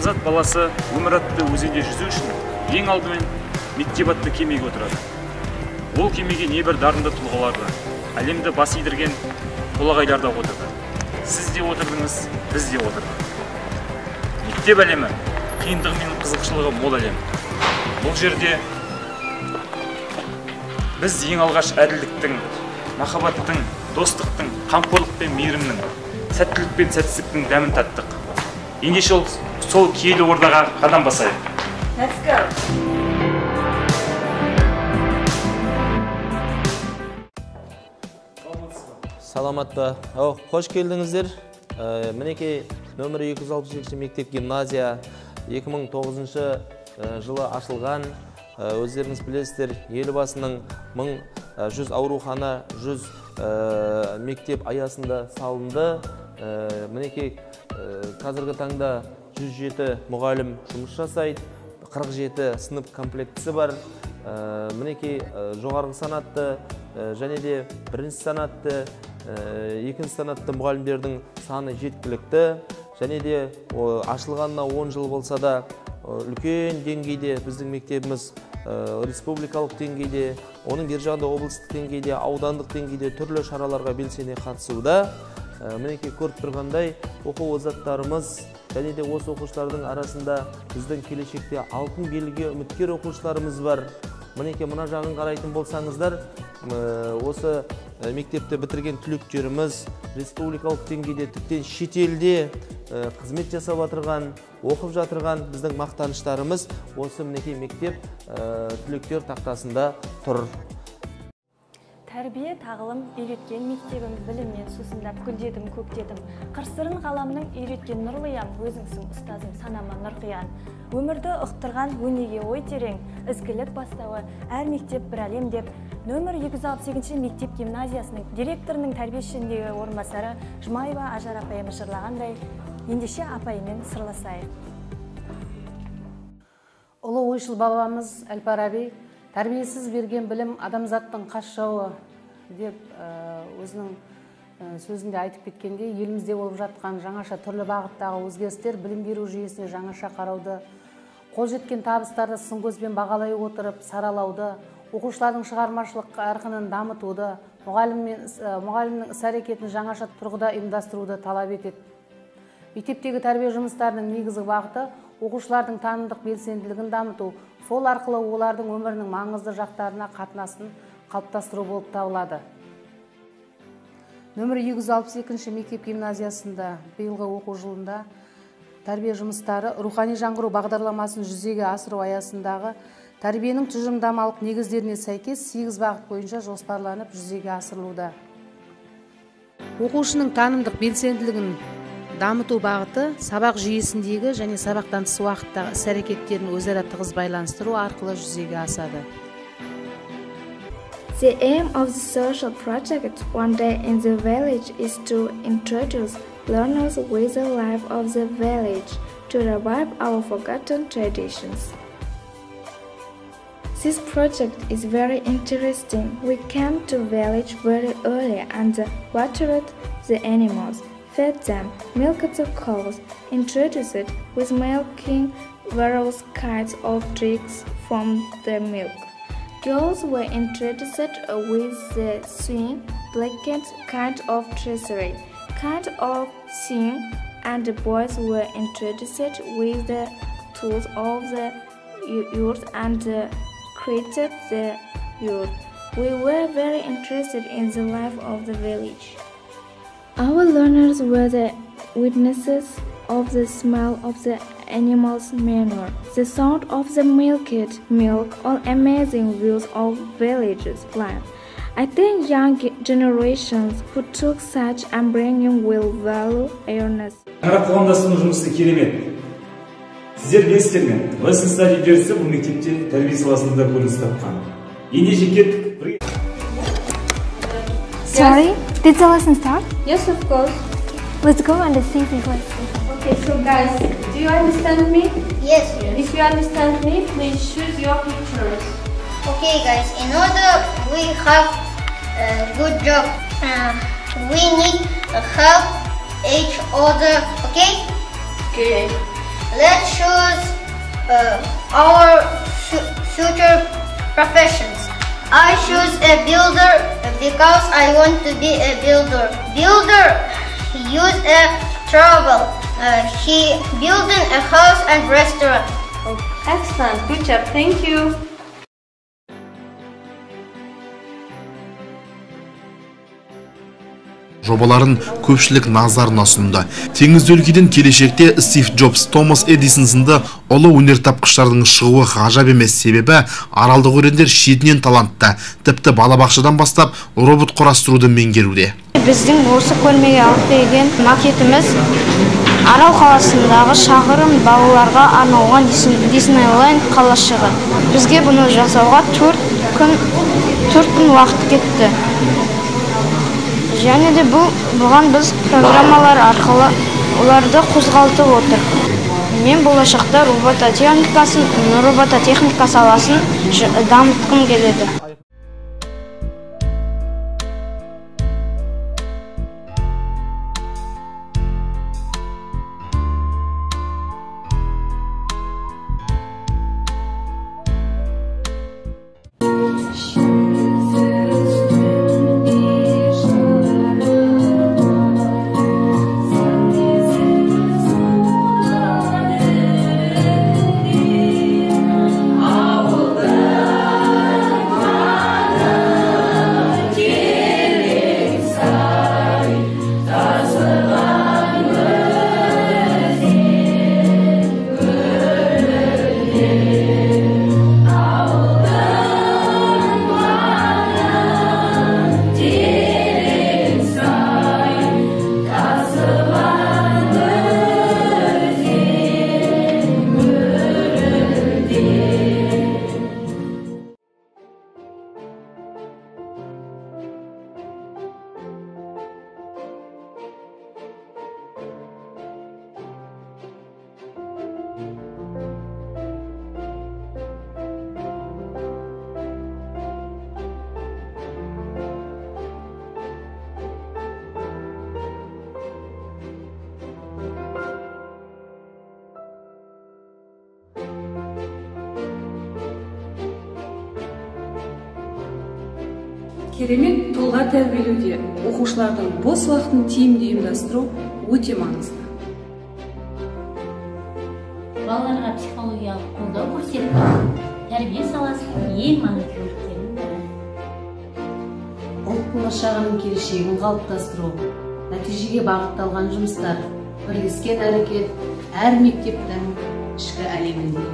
Адамзат баласы өмір атты өзенде жүзу үшін ең алдымен мектеп атты кемеге отырады. Ол кемеге небір дарынды тұлғаларды, әлемді бас идірген толағайларда отырды. Сіз де отырдыңыз, біз де отырдық. Мектеп әлемі қиындығы мен қызықшылығы мол әлем. Бұл жерде біз ең алғаш әділдіктің, махаббаттың, достықтың, қамқорлық пен мейірімнің, сәттілік пен сәтсіздіктің дәмін таттық. Ендеше сол киелі ордаға қадам басайық. Let's go. Саламатта. Қош келдіңіздер. Мінекей нөмірі 262 мектеп гимназия 2009 жылы ашылған. Өздеріңіз білесіздер, елбасының 1100 аурухана, 100 мектеп аясында салынды. Мінекей қазіргі таңда 107 мұғалім жұмыс жасайды, 47 сынып комплектісі бар. Мінекей жоғарғы санатты және де бірінші санатты, екінші санатты мұғалімдердің саны жеткілікті. Және де ашылғанына 10 жыл болса да, үлкен деңгейде біздің мектебіміз республикалық деңгейде, оның бер жағында облыстық деңгейде, аудандық деңгейде түрлі шараларға белсене қатысуда. Мінекей көріп тұрғандай, оқу озаттарымыз және де осы оқушылардың арасында біздің келешекте алтын белгіге үміткер оқушыларымыз бар. Мінекей мына жағын қарайтын болсаңыздар, осы мектепті бітірген түлектеріміз республикалық деңгейде, тіптен шетелде қызмет жасап жатырған, оқып жатырған біздің мақтаныштарымыз осы мінекей мектеп түлектер тақтасында тұр. Тәрбие тағылым үйреткен мектебім, біліммен сусындап гүлдедім, көктедім. Қыр-сырын ғаламның үйреткен нұрлыям, өзіңсің ұстазым санама нұр қиян. Өмірді ұқтырған өнеге ой терең, ізгілік бастауы әр мектеп бір әлем деп, нөмір 268 мектеп гимназиясының директорының тәрбиешісіндегі орынбасары Жұмаева Ажар апайымыз жырлағандай, ендеше апайымен сырласайық. Ұлы ойшыл бабамыз Әл-Фараби тәрбиесіз берген білім адамзаттың қас жауы деп өзінің сөзінде айтып кеткенде, елімізде болып жатқан жаңаша түрлі бағыттағы өзгерістер білім беру жүйесіне жаңаша қарауды, қол жеткен табыстарды сын көзбен бағалай отырып саралауды, оқушылардың шығармашылық қарқынын дамытуды, мұғалімнің іс-әрекетін жаңаша тұрғыда ұйымдастыруды талап етеді. Мектептегі тәрбие жұмыстарының негізгі бағыты оқушылардың танымдық белсенділігін дамыту, сол арқылы олардың өмірінің маңызды жақтарына қатынасын қалыптастыру болып табылады. Нөмір 262 мектеп гимназиясында биылғы оқу жылында тәрбие жұмыстары рухани жаңғыру бағдарламасын жүзеге асыру аясындағы тәрбиенің тұжырымдамалық негіздеріне сәйкес 8 бағыт бойынша жоспарланып жүзеге асырылуда. Оқушының танымдық белсенділігін дамыту бағыты сабақ жүйесіндегі және сабақтан тыс уақыттағы іс-әрекеттерін өзара тығыз байланыстыру арқылы жүзеге асады. The aim of the social project One Day in the Village is to introduce learners with the life of the village to revive our forgotten traditions. This project is very interesting. We came to village very early and watered the animals, fed them, milked the cows, introduced with milking various kinds of tricks from the milk. Girls were introduced with the swing, blanket kind of tracery, kind of sewing, and the boys were introduced with the tools of the yurt and created the yurt. We were very interested in the life of the village. Our learners were the witnesses of the smell of the animals' manure, the sound of the milked milk, all amazing views of villages' life. I think young generations who took such upbringing will value awareness. Жаңа қоғамдастыру жұмысы керемет. Сіздер білесіздер ме? Western Study үдерісі бұл мектепте тәрбие саласында көрініс тапқан. Ендеше кеттік. Sorry, did the lesson start? Yes, of course. Let's go and see this lesson. Okay, so guys, do you understand me? Yes. If you understand me, please choose your pictures. Okay, guys. In order we have a good job, we need to help each other. Okay. Okay. Let's choose our future professions. I choose a builder because I want to be a builder. Builder use a trowel. He building a house and restaurant. Oh, excellent. Good job. Thank you. Жобаларын көпшілік назарына ұсынды. Теңізді өлкеден келешекте Стив Джобс, Томас Эдисон сынды ұлы өнертапқыштардың шығуы ғажап емес, себебі аралдық өрендер шетінен талантты, тіпті балабақшадан бастап робот құрастыруды меңгеруде. Біздің осы көрмеге алып келген макетіміз Арал қаласындағы шағырым балаларға арналған Disneyland қалашығы. Бізге бұны жасауға 4 күн уақыт кетті. Және де бұған біз программалар арқылы оларды қозғалтып отыр. Мен болашақта робототехника саласын дамытқым келеді. Керемет тұлға тәрбиелеуде оқушылардың бос уақытын тиімді ұйымдастыру өте маңызды. Балаларға психологиялық қолдау көрсету тәрбие саласының ең маңызды өрттерінің бірі. Ұлт болашағының келешегін қалыптастыру, нәтижеге бағытталған жұмыстар, бірлескен әрекет әр мектептің ішкі әлемінде.